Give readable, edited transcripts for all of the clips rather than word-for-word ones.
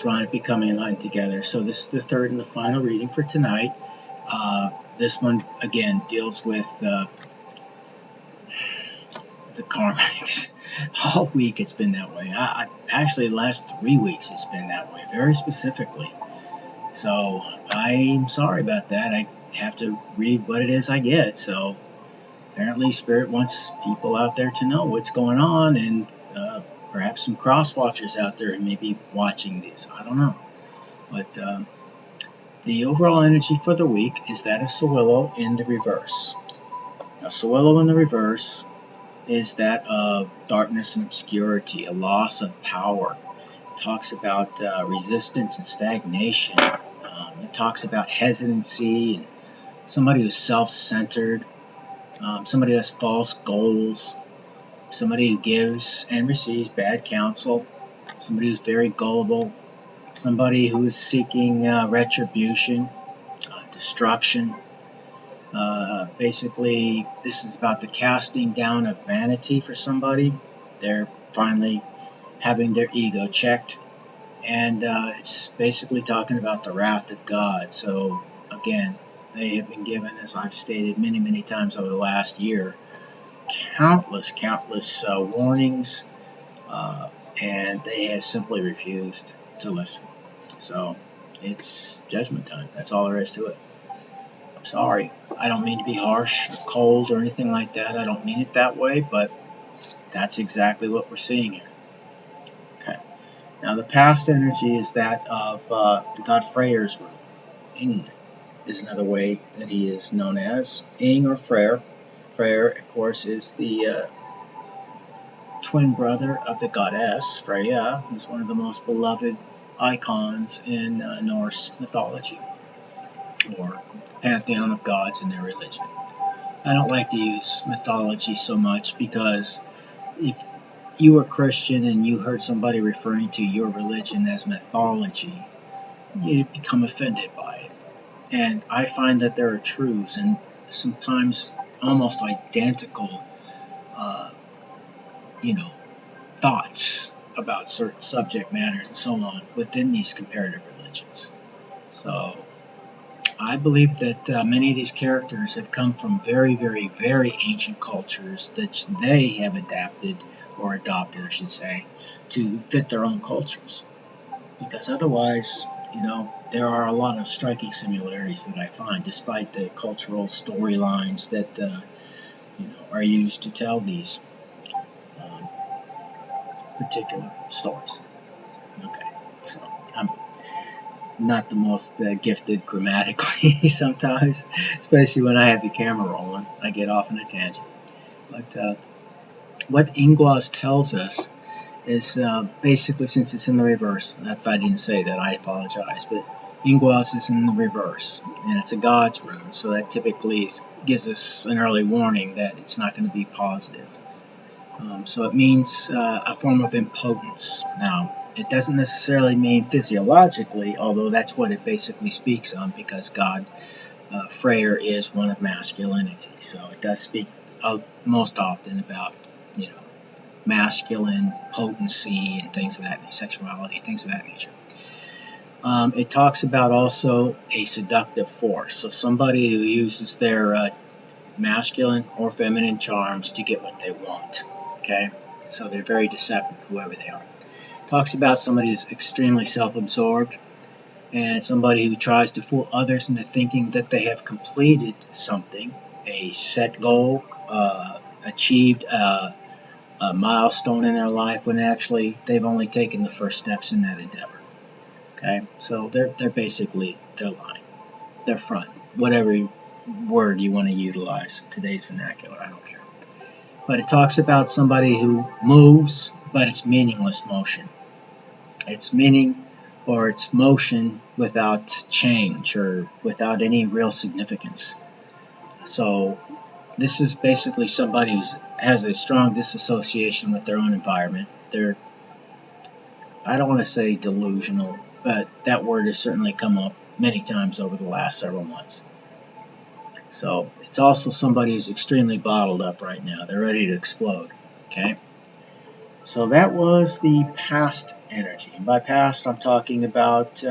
planet becoming aligned together. So this is the third and the final reading for tonight. This one, again, deals with the karmics. All week it's been that way. Actually, the last 3 weeks it's been that way, very specifically. So I'm sorry about that. I have to read what it is I get. So apparently Spirit wants people out there to know what's going on, and perhaps some cross-watchers out there who may be watching these. I don't know. But the overall energy for the week is that of Sawillo in the reverse. Now, Sawillo in the reverse is that of darkness and obscurity, a loss of power. It talks about resistance and stagnation. It talks about hesitancy and somebody who's self-centered, somebody who has false goals, somebody who gives and receives bad counsel, somebody who's very gullible, somebody who is seeking retribution, destruction. Basically, this is about the casting down of vanity for somebody. They're finally having their ego checked, and it's basically talking about the wrath of God. So again, they have been given, as I've stated many times over the last year, countless warnings, and they have simply refused to listen. So it's judgment time. That's all there is to it. I'm sorry. I don't mean to be harsh or cold or anything like that. I don't mean it that way, but that's exactly what we're seeing here. Okay. Now the past energy is that of the god Freyr's rune. Ing is another way that he is known as. Ing or Freyr. Freyr, of course, is the twin brother of the goddess Freya, who's one of the most beloved icons in Norse mythology, or pantheon of gods in their religion. I don't like to use mythology so much because if you were Christian and you heard somebody referring to your religion as mythology, you'd become offended by it. And I find that there are truths and sometimes almost identical thoughts about certain subject matters and so on within these comparative religions. So I believe that many of these characters have come from very ancient cultures that they have adapted, or adopted I should say, to fit their own cultures. Because otherwise, there are a lot of striking similarities that I find, despite the cultural storylines that are used to tell these particular stories. Okay, so I'm not the most gifted grammatically sometimes, especially when I have the camera rolling. I get off on a tangent. But what Ingwaz tells us is basically, since it's in the reverse, if I didn't say that, I apologize, but Ingwaz is in the reverse, and it's a god's rune, so that typically gives us an early warning that it's not going to be positive. So it means a form of impotence. Now, it doesn't necessarily mean physiologically, although that's what it basically speaks on, because God, Freyr, is one of masculinity. So it does speak most often about, masculine potency and things of that nature, sexuality, things of that nature. It talks about also a seductive force. So somebody who uses their masculine or feminine charms to get what they want. Okay? So they're very deceptive, whoever they are. Talks about somebody who's extremely self-absorbed, and somebody who tries to fool others into thinking that they have completed something, a set goal, achieved a milestone in their life, when actually they've only taken the first steps in that endeavor. Okay, so they're basically, they're lying. They're fronting. Whatever word you want to utilize, today's vernacular, I don't care. But it talks about somebody who moves, but it's meaningless motion. It's meaning, or it's motion without change, or without any real significance. So this is basically somebody who has a strong disassociation with their own environment. They're, I don't want to say delusional, but that word has certainly come up many times over the last several months. So it's also somebody who's extremely bottled up right now. They're ready to explode. Okay. So that was the past energy. And by past, I'm talking about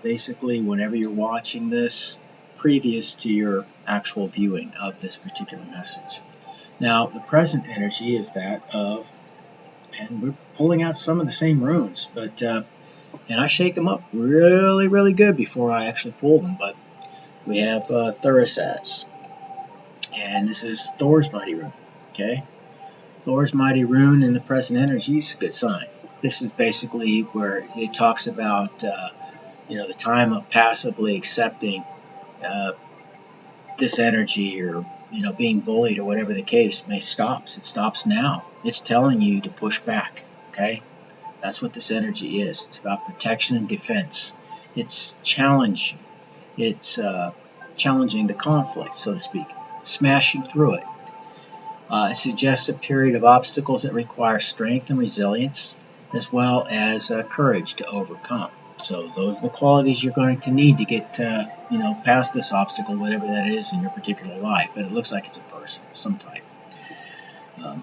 basically whenever you're watching this previous to your actual viewing of this particular message. Now, the present energy is that of, and we're pulling out some of the same runes, but and I shake them up really, really good before I actually pull them. But we have Thurisaz, and this is Thor's mighty rune. Okay, Thor's mighty rune in the present energy is a good sign. This is basically where it talks about the time of passively accepting this energy, or being bullied, or whatever the case may stops. It stops now. It's telling you to push back. Okay, that's what this energy is. It's about protection and defense. It's challenging. It's challenging the conflict, so to speak, smashing through it. It suggests a period of obstacles that require strength and resilience, as well as courage to overcome. So those are the qualities you're going to need to get past this obstacle, whatever that is in your particular life. But it looks like it's a person of some type.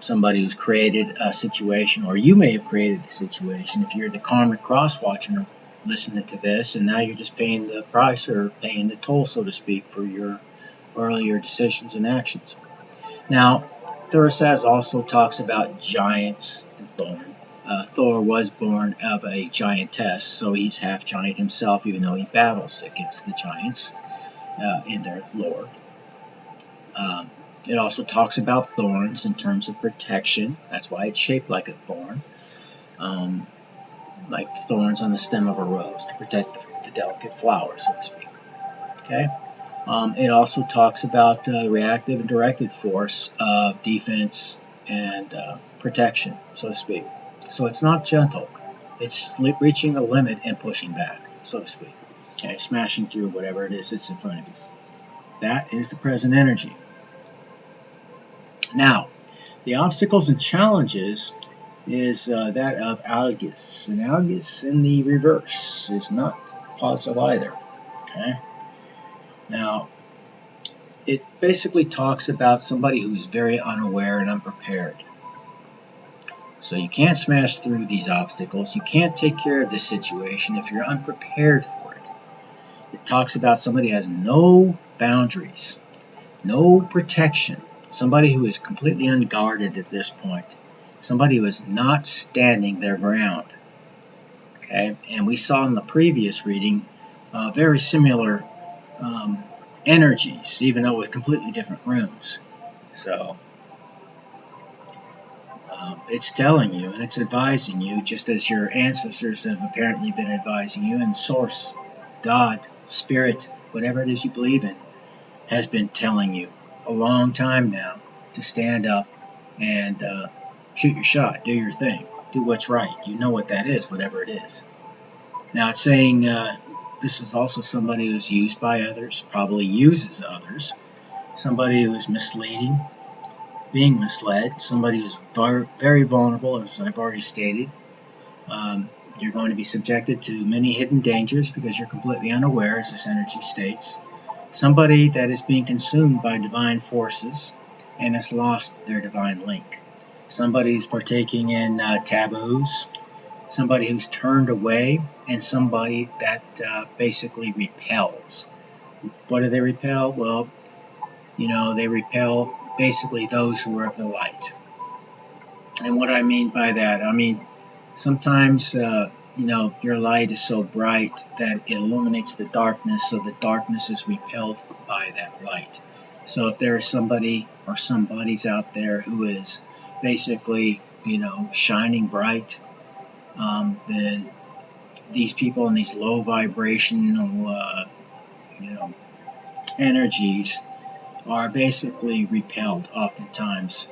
Somebody who's created a situation, or you may have created the situation if you're the karmic cross watching or listening to this, and now you're just paying the price, or paying the toll, so to speak, for your earlier decisions and actions. Now, Thurisaz also talks about giants and Thorn. Thor was born of a giantess, so he's half giant himself, even though he battles against the giants in their lore. It also talks about thorns in terms of protection. That's why it's shaped like a thorn, like the thorns on the stem of a rose, to protect the delicate flower, so to speak. Okay. It also talks about reactive and directed force of defense and protection, so to speak. So it's not gentle. It's reaching the limit and pushing back, so to speak. Okay, smashing through whatever it is that's in front of you. That is the present energy. Now, the obstacles and challenges is that of Algiz. And Algiz in the reverse is not positive either. Okay. Now, it basically talks about somebody who's very unaware and unprepared. So you can't smash through these obstacles. You can't take care of this situation if you're unprepared for it. It talks about somebody who has no boundaries, no protection, somebody who is completely unguarded at this point, somebody who is not standing their ground. Okay, and we saw in the previous reading very similar energies, even though with completely different runes. So it's telling you and it's advising you, just as your ancestors have apparently been advising you, and Source, God, Spirit, whatever it is you believe in, has been telling you a long time now to stand up and shoot your shot, do your thing, do what's right. You know what that is, whatever it is. Now it's saying this is also somebody who's used by others, probably uses others, somebody who is misleading, being misled, somebody who's very vulnerable, as I've already stated. You're going to be subjected to many hidden dangers because you're completely unaware, as this energy states. Somebody that is being consumed by divine forces and has lost their divine link. Somebody who's partaking in taboos, somebody who's turned away, and somebody that basically repels. What do they repel? Well, they repel basically those who are of the light. And what I mean by that, sometimes your light is so bright that it illuminates the darkness, so the darkness is repelled by that light. So if there is somebody or somebody's out there who is basically shining bright, then these people in these low vibrational energies are basically repelled oftentimes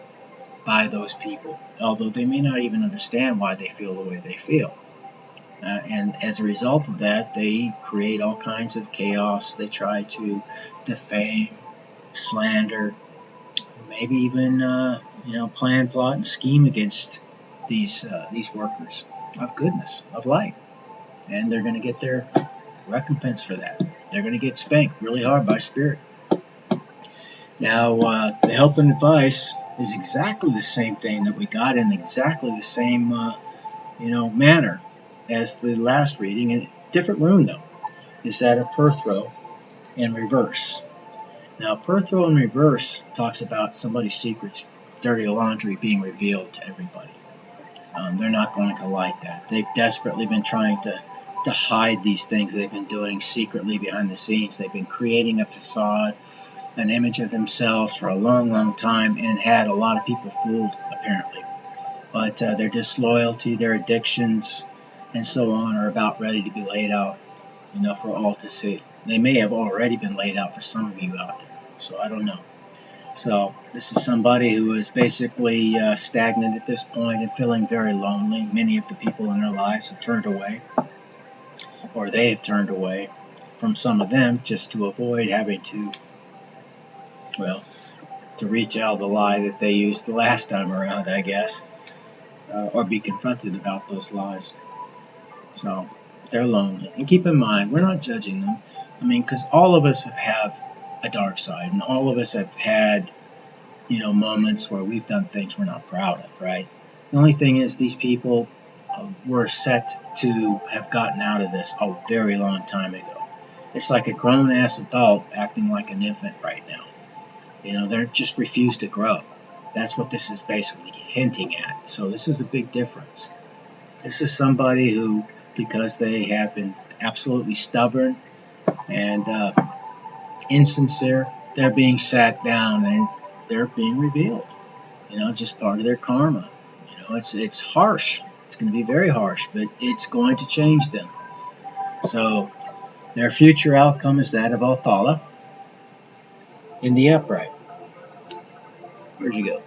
by those people, although they may not even understand why they feel the way they feel. And as a result of that, they create all kinds of chaos. They try to defame, slander, maybe even plan, plot, and scheme against these workers of goodness, of light. And they're going to get their recompense for that. They're going to get spanked really hard by Spirit. Now, the help and advice is exactly the same thing that we got in exactly the same manner as the last reading. A different rune though is that of Perthro in reverse. Now, Perthro in reverse talks about somebody's secrets, dirty laundry being revealed to everybody. They're not going to like that. They've desperately been trying to hide these things they've been doing secretly behind the scenes. They've been creating a facade, an image of themselves for a long, long time, and had a lot of people fooled, apparently. But their disloyalty, their addictions, and so on are about ready to be laid out, for all to see. They may have already been laid out for some of you out there, so I don't know. So this is somebody who is basically stagnant at this point and feeling very lonely. Many of the people in their lives have turned away, or they have turned away from some of them just to avoid having to retell the lie that they used the last time around, I guess, or be confronted about those lies. So they're lonely. And keep in mind, we're not judging them. Because all of us have a dark side, and all of us have had, moments where we've done things we're not proud of, right? The only thing is these people were set to have gotten out of this a very long time ago. It's like a grown-ass adult acting like an infant right now. They're just refused to grow. That's what this is basically hinting at. So this is a big difference. This is somebody who, because they have been absolutely stubborn and insincere, they're being sat down and they're being revealed. Just part of their karma. It's harsh. It's going to be very harsh, but it's going to change them. So their future outcome is that of Othala in the upright. Where'd you go?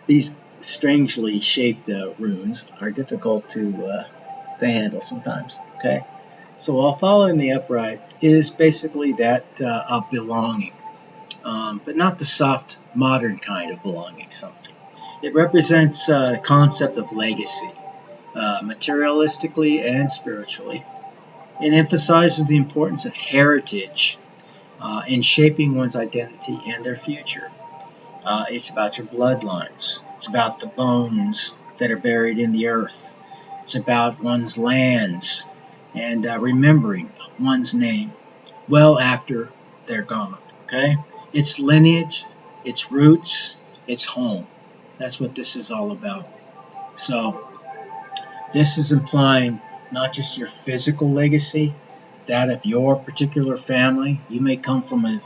These strangely shaped runes are difficult to handle sometimes. Okay, so Othala in the upright is basically that of belonging, but not the soft modern kind of belonging. Something. It represents the concept of legacy, materialistically and spiritually. It emphasizes the importance of heritage in shaping one's identity and their future. It's about your bloodlines. It's about the bones that are buried in the earth. It's about one's lands and remembering one's name well after they're gone. Okay? It's lineage, it's roots, it's home. That's what this is all about. So this is implying not just your physical legacy, that of your particular family. You may come from a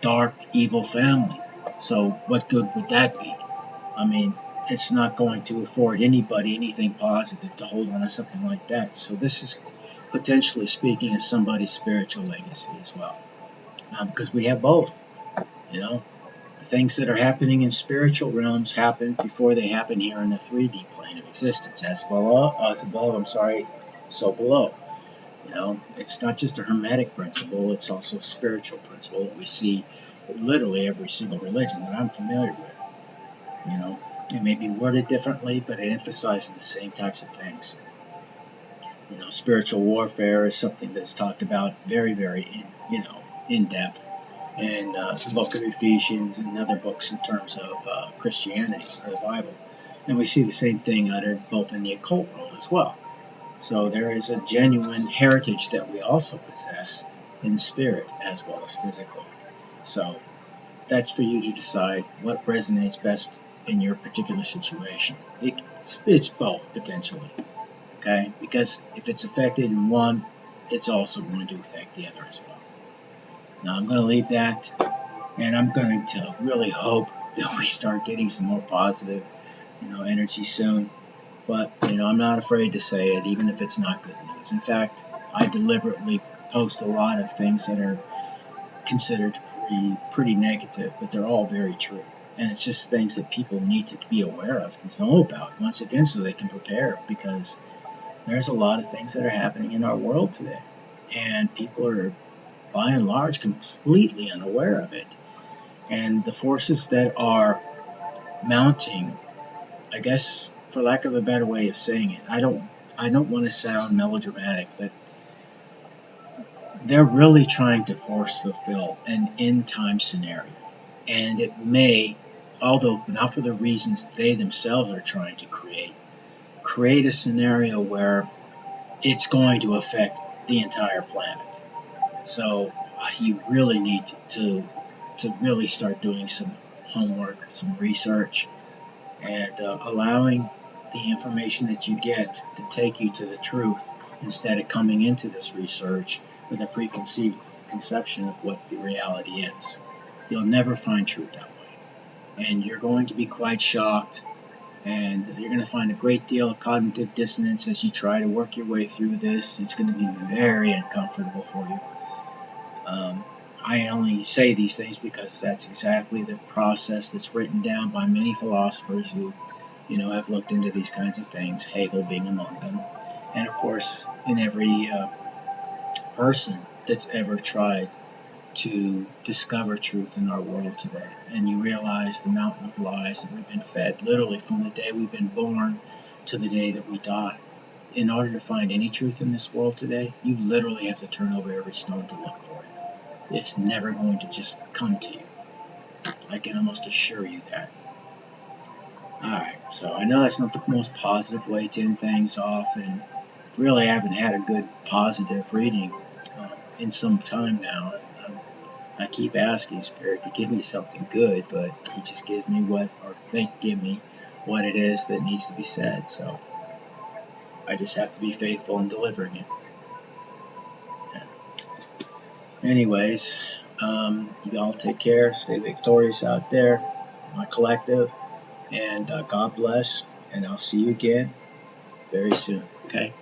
dark, evil family. So what good would that be? It's not going to afford anybody anything positive to hold on to something like that. So this is potentially speaking of somebody's spiritual legacy as well. Because we have both. The things that are happening in spiritual realms happen before they happen here in the 3D plane of existence. As above, so below. It's not just a hermetic principle, it's also a spiritual principle that we see in literally every single religion that I'm familiar with. It may be worded differently, but it emphasizes the same types of things. Spiritual warfare is something that's talked about very, very in depth in the book of Ephesians and other books in terms of Christianity or the Bible. And we see the same thing uttered both in the occult world as well. So there is a genuine heritage that we also possess in spirit as well as physically. So that's for you to decide what resonates best in your particular situation. It's both, potentially. Okay? Because if it's affected in one, it's also going to affect the other as well. Now I'm going to leave that, and I'm going to really hope that we start getting some more positive, energy soon. But, I'm not afraid to say it, even if it's not good news. In fact, I deliberately post a lot of things that are considered pretty negative, but they're all very true. And it's just things that people need to be aware of and know about, once again, so they can prepare, because there's a lot of things that are happening in our world today. And people are, by and large, completely unaware of it. And the forces that are mounting, I guess, for lack of a better way of saying it, I don't want to sound melodramatic, but they're really trying to force fulfill an end time scenario. and it may, although not for the reasons they themselves are trying to create a scenario where it's going to affect the entire planet. So you really need to really start doing some homework, some research, and allowing the information that you get to take you to the truth instead of coming into this research with a preconceived conception of what the reality is. You'll never find truth that way. And you're going to be quite shocked, and you're going to find a great deal of cognitive dissonance as you try to work your way through this. It's going to be very uncomfortable for you. I only say these things because that's exactly the process that's written down by many philosophers who, have looked into these kinds of things, Hegel being among them. And of course, in every person that's ever tried to discover truth in our world today. And you realize the mountain of lies that we've been fed, literally from the day we've been born to the day that we die. In order to find any truth in this world today, you literally have to turn over every stone to look for it. It's never going to just come to you. I can almost assure you that. Alright, so I know that's not the most positive way to end things off, and really I haven't had a good positive reading in some time now. I keep asking Spirit to give me something good, but He just gives me they give me what it is that needs to be said. So I just have to be faithful in delivering it. Yeah. Anyways, you all take care, stay victorious out there, my collective, and God bless. And I'll see you again very soon. Okay.